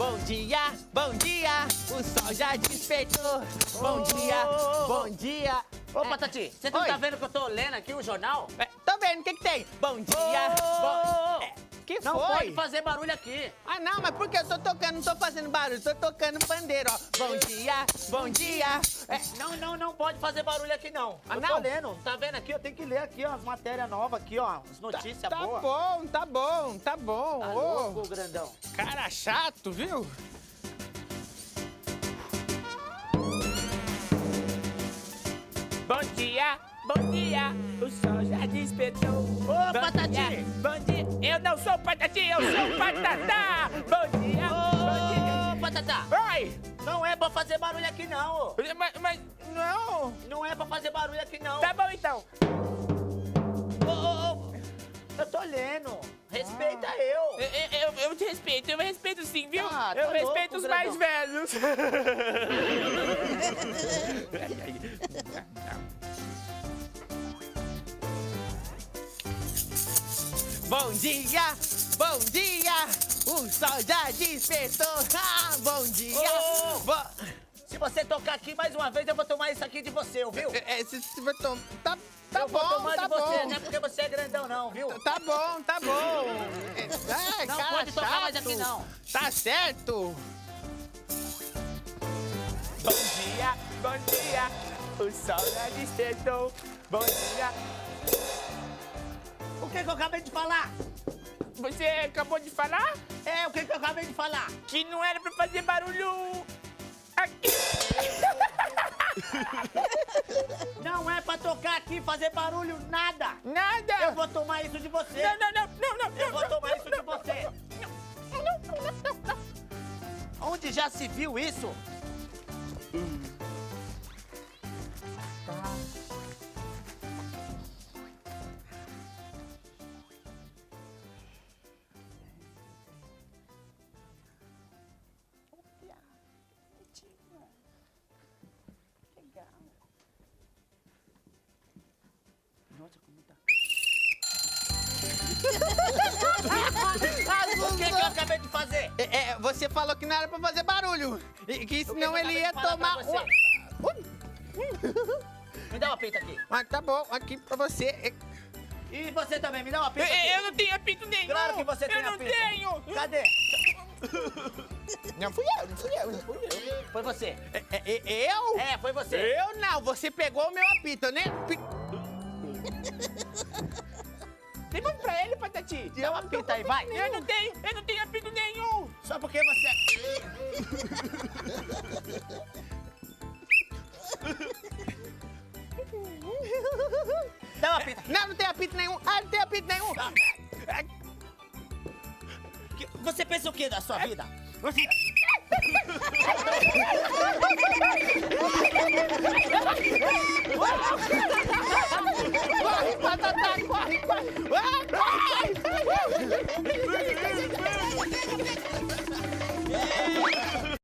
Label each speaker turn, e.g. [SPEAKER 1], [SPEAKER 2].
[SPEAKER 1] bom dia, bom dia. O sol já despertou. Bom dia, bom dia.
[SPEAKER 2] Ô, Patati, você não
[SPEAKER 1] Oi.
[SPEAKER 2] tá vendo que eu tô lendo aqui o jornal?
[SPEAKER 1] Tô vendo, o que tem? Bom dia, bom... Que
[SPEAKER 2] Não
[SPEAKER 1] foi?
[SPEAKER 2] pode fazer barulho aqui.
[SPEAKER 1] Ah, não, mas por que eu tô tocando, não tô fazendo barulho, tô tocando pandeiro, ó. Bom dia, bom dia.
[SPEAKER 2] Não pode fazer barulho aqui, não.
[SPEAKER 1] Ah,
[SPEAKER 2] eu
[SPEAKER 1] não?
[SPEAKER 2] tô lendo, tá vendo aqui? Eu tenho que ler aqui, ó, as matérias novas aqui, ó, as notícias
[SPEAKER 1] Tá
[SPEAKER 2] boas.
[SPEAKER 1] bom, tá bom, tá bom.
[SPEAKER 2] Tá
[SPEAKER 1] Ô,
[SPEAKER 2] louco, grandão.
[SPEAKER 1] cara chato, viu? Bom dia, o sol já despertou.
[SPEAKER 2] Ô, Patati!
[SPEAKER 1] Dia, bom dia, eu não sou Patati, eu sou Patatá. Bom dia, bom dia.
[SPEAKER 2] Ô, Patatá,
[SPEAKER 1] Oi,
[SPEAKER 2] não é pra fazer barulho aqui, não, ô.
[SPEAKER 1] mas não.
[SPEAKER 2] Não é pra fazer barulho aqui, não.
[SPEAKER 1] Tá bom então.
[SPEAKER 2] Ô, eu tô lendo. Respeita eu.
[SPEAKER 1] Eu te respeito, eu respeito sim, viu?
[SPEAKER 2] Ah, tá
[SPEAKER 1] eu respeito
[SPEAKER 2] louco,
[SPEAKER 1] os mais
[SPEAKER 2] grandão.
[SPEAKER 1] velhos. Bom dia, bom dia. O sol já despertou. Ah, bom dia.
[SPEAKER 2] Ô,
[SPEAKER 1] Bo-
[SPEAKER 2] Se você tocar aqui mais uma vez, eu vou tomar isso aqui de você, ouviu?
[SPEAKER 1] se vai tá
[SPEAKER 2] eu vou
[SPEAKER 1] bom,
[SPEAKER 2] tomar
[SPEAKER 1] tá
[SPEAKER 2] de você,
[SPEAKER 1] bom.
[SPEAKER 2] não é porque você é grandão, não, viu?
[SPEAKER 1] Tá bom, tá bom. Ai,
[SPEAKER 2] Não
[SPEAKER 1] cara
[SPEAKER 2] pode tocar mais
[SPEAKER 1] chato.
[SPEAKER 2] aqui, não.
[SPEAKER 1] Tá certo. Bom dia, bom dia. O sol já despertou. Bom dia.
[SPEAKER 2] O que eu acabei de falar?
[SPEAKER 1] Você acabou de falar
[SPEAKER 2] É, o que eu acabei de falar?
[SPEAKER 1] que não era pra fazer barulho aqui.
[SPEAKER 2] Não é pra tocar aqui, fazer barulho, nada.
[SPEAKER 1] Nada.
[SPEAKER 2] Eu vou tomar isso de você.
[SPEAKER 1] Não.
[SPEAKER 2] Eu vou tomar isso de você. Onde já se viu isso? Nossa, como tá. O que eu acabei de fazer?
[SPEAKER 1] Você falou que não era pra fazer barulho. E que
[SPEAKER 2] O que
[SPEAKER 1] senão
[SPEAKER 2] eu
[SPEAKER 1] ele
[SPEAKER 2] acabei
[SPEAKER 1] ia
[SPEAKER 2] de falar pra
[SPEAKER 1] tomar...
[SPEAKER 2] você? Me dá uma pinta aqui.
[SPEAKER 1] Mas tá bom, aqui pra você.
[SPEAKER 2] E você também, me dá uma pinta aqui.
[SPEAKER 1] Eu não tenho apito nenhum.
[SPEAKER 2] Claro que você tem
[SPEAKER 1] Eu não
[SPEAKER 2] apito.
[SPEAKER 1] tenho.
[SPEAKER 2] Cadê?
[SPEAKER 1] Não fui eu.
[SPEAKER 2] Foi você.
[SPEAKER 1] Eu?
[SPEAKER 2] É, foi você.
[SPEAKER 1] Eu não, você pegou o meu apito, né? Devolve pra ele, Patati.
[SPEAKER 2] Dá uma pinta aí, vai.
[SPEAKER 1] Eu não tenho apito nenhum.
[SPEAKER 2] Só porque você... Dá uma pinta.
[SPEAKER 1] Não tem apito nenhum. Não tem apito nenhum.
[SPEAKER 2] Você pensa o que da sua vida? Você...